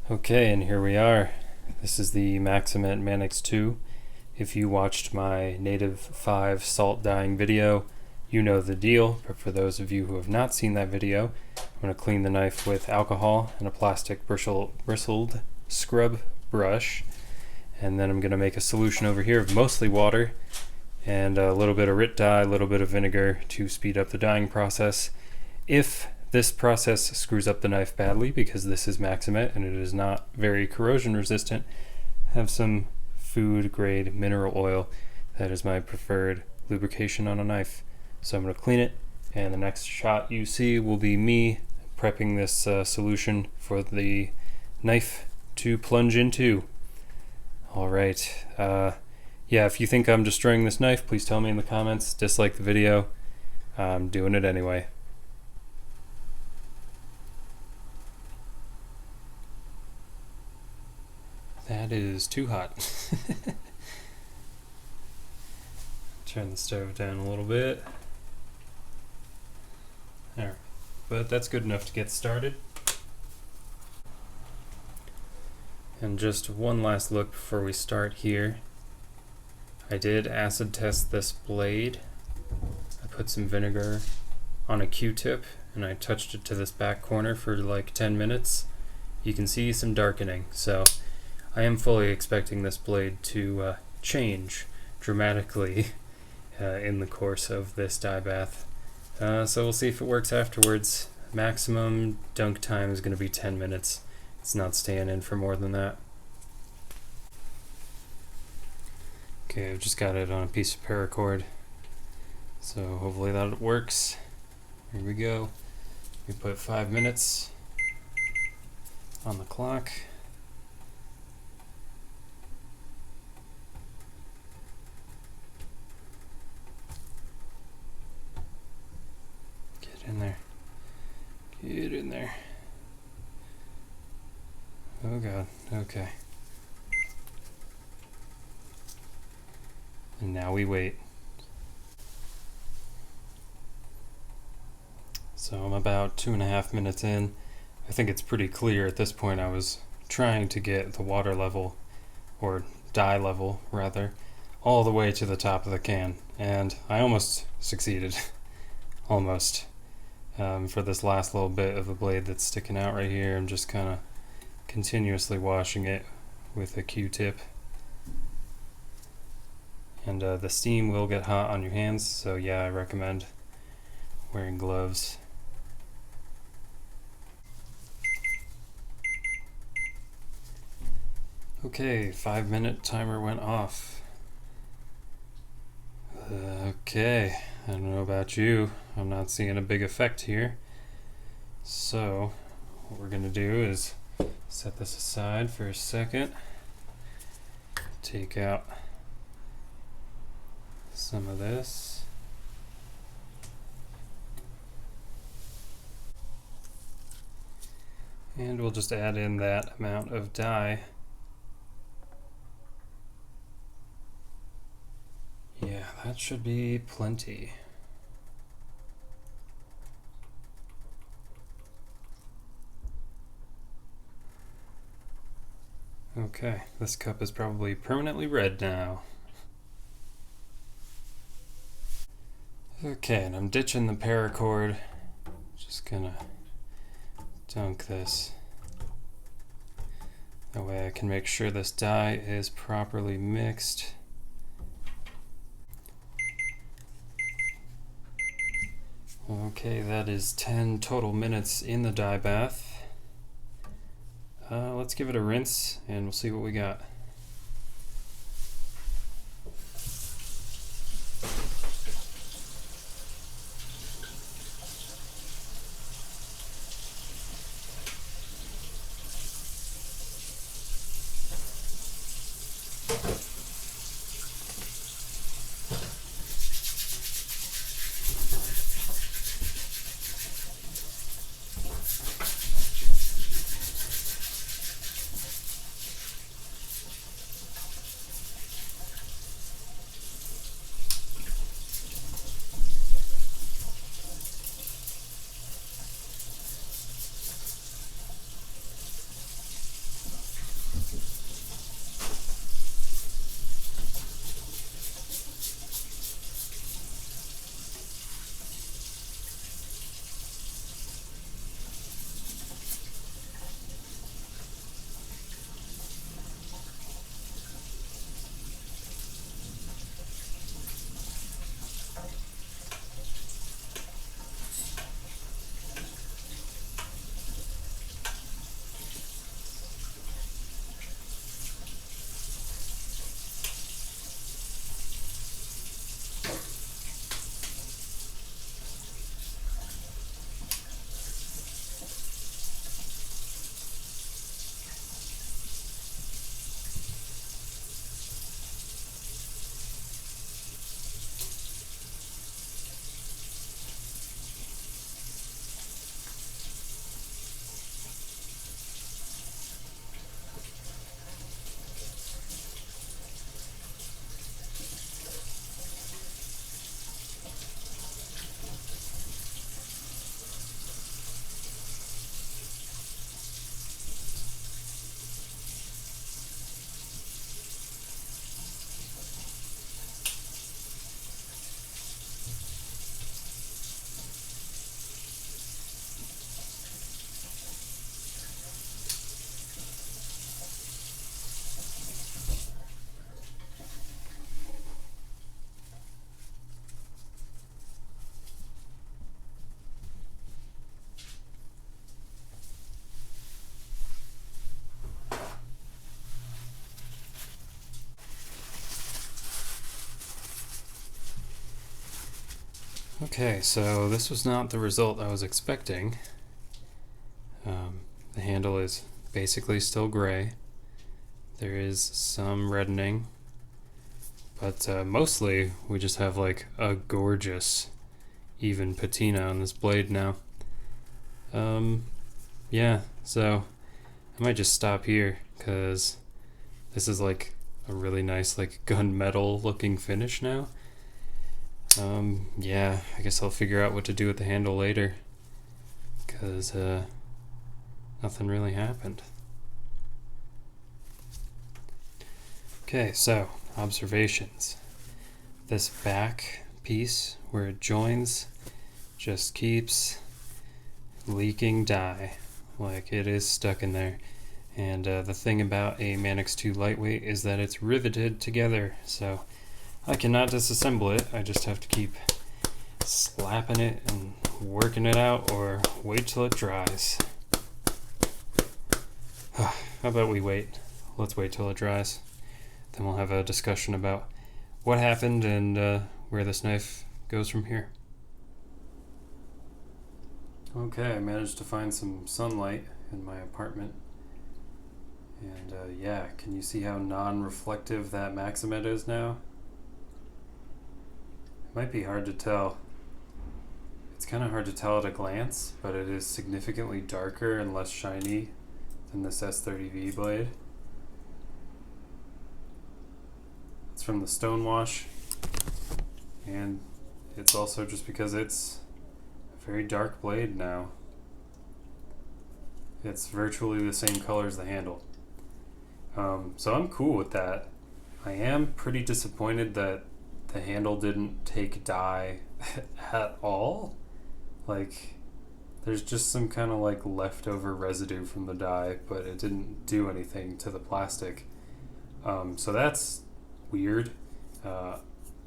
Okay, and here we are. This is the Maxamet Manix2. If you watched my native 5 salt dyeing video, you know the deal, but for those of you who have not seen that video, I'm going to clean the knife with alcohol and a plastic bristled scrub brush, and then I'm going to make a solution over here of mostly water and a little bit of RIT dye, a little bit of vinegar to speed up the dyeing process. If this process screws up the knife badly, because this is Maxamet and it is not very corrosion resistant, have some food grade mineral oil. That is my preferred lubrication on a knife. So I'm going to clean it, and the next shot you see will be me prepping this solution for the knife to plunge into. Alright, yeah, if you think I'm destroying this knife, please tell me in the comments. Dislike the video. I'm doing it anyway. That is too hot. Turn the stove down a little bit. There, but that's good enough to get started. And just one last look before we start here. I did acid test this blade. I put some vinegar on a Q-tip and I touched it to this back corner for like 10 minutes. You can see some darkening, so I am fully expecting this blade to change dramatically in the course of this dye bath. So we'll see if it works afterwards. Maximum dunk time is going to be 10 minutes. It's not staying in for more than that. Okay, I've just got it on a piece of paracord, so hopefully that works. Here we go. We put 5 minutes on the clock. Get in there. Get in there. Oh god, okay. And now we wait. So I'm about 2.5 minutes in. I think it's pretty clear at this point. I was trying to get the water level, or dye level rather, all the way to the top of the can, and I almost succeeded. Almost. For this last little bit of the blade that's sticking out right here, I'm just kind of continuously washing it with a Q-tip. And the steam will get hot on your hands, so yeah, I recommend wearing gloves. Okay, 5-minute timer went off. Okay, I don't know about you, I'm not seeing a big effect here. So what we're gonna do is set this aside for a second, take out some of this, and we'll just add in that amount of dye. Yeah, that should be plenty. Okay, this cup is probably permanently red now. Okay, and I'm ditching the paracord. Just gonna dunk this. That way I can make sure this dye is properly mixed. Okay, that is 10 total minutes in the dye bath. Let's give it a rinse and we'll see what we got. Okay, so this was not the result I was expecting. The handle is basically still gray. There is some reddening, but mostly we just have like a gorgeous even patina on this blade now. Yeah, so I might just stop here because this is like a really nice like gunmetal looking finish now. Yeah, I guess I'll figure out what to do with the handle later because nothing really happened. Okay, so observations. This back piece where it joins just keeps leaking dye, like it is stuck in there. And the thing about a Manix2 lightweight is that it's riveted together, so I cannot disassemble it. I just have to keep slapping it and working it out or wait till it dries. How about we wait? Let's wait till it dries. Then we'll have a discussion about what happened and where this knife goes from here. Okay, I managed to find some sunlight in my apartment. And yeah, can you see how non-reflective that Maxamet is now? It might be hard to tell. It's kind of hard to tell at a glance, but it is significantly darker and less shiny than this S30V blade. It's from the Stonewash, and it's also just because it's a very dark blade now. It's virtually the same color as the handle. So I'm cool with that. I am pretty disappointed that the handle didn't take dye at all. Like, there's just some kind of like leftover residue from the dye, but it didn't do anything to the plastic. So that's weird.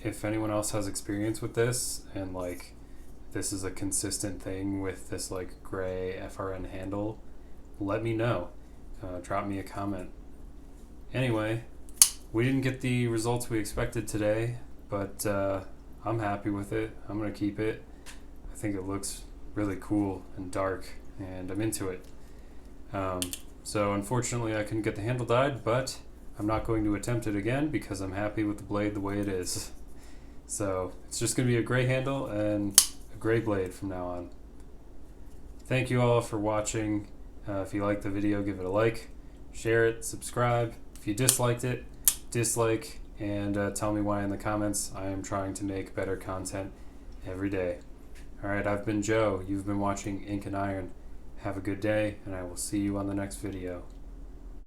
If anyone else has experience with this and like this is a consistent thing with this like gray FRN handle, let me know. Drop me a comment. Anyway, we didn't get the results we expected today, but I'm happy with it. I'm gonna keep it. I think it looks really cool and dark, and I'm into it. So unfortunately I couldn't get the handle dyed, but I'm not going to attempt it again because I'm happy with the blade the way it is. So it's just gonna be a gray handle and a gray blade from now on. Thank you all for watching. If you liked the video, give it a like, share it, subscribe. If you disliked it, dislike, and tell me why in the comments. I am trying to make better content every day. Alright, I've been Joe. You've been watching Ink&Iron. Have a good day, and I will see you on the next video.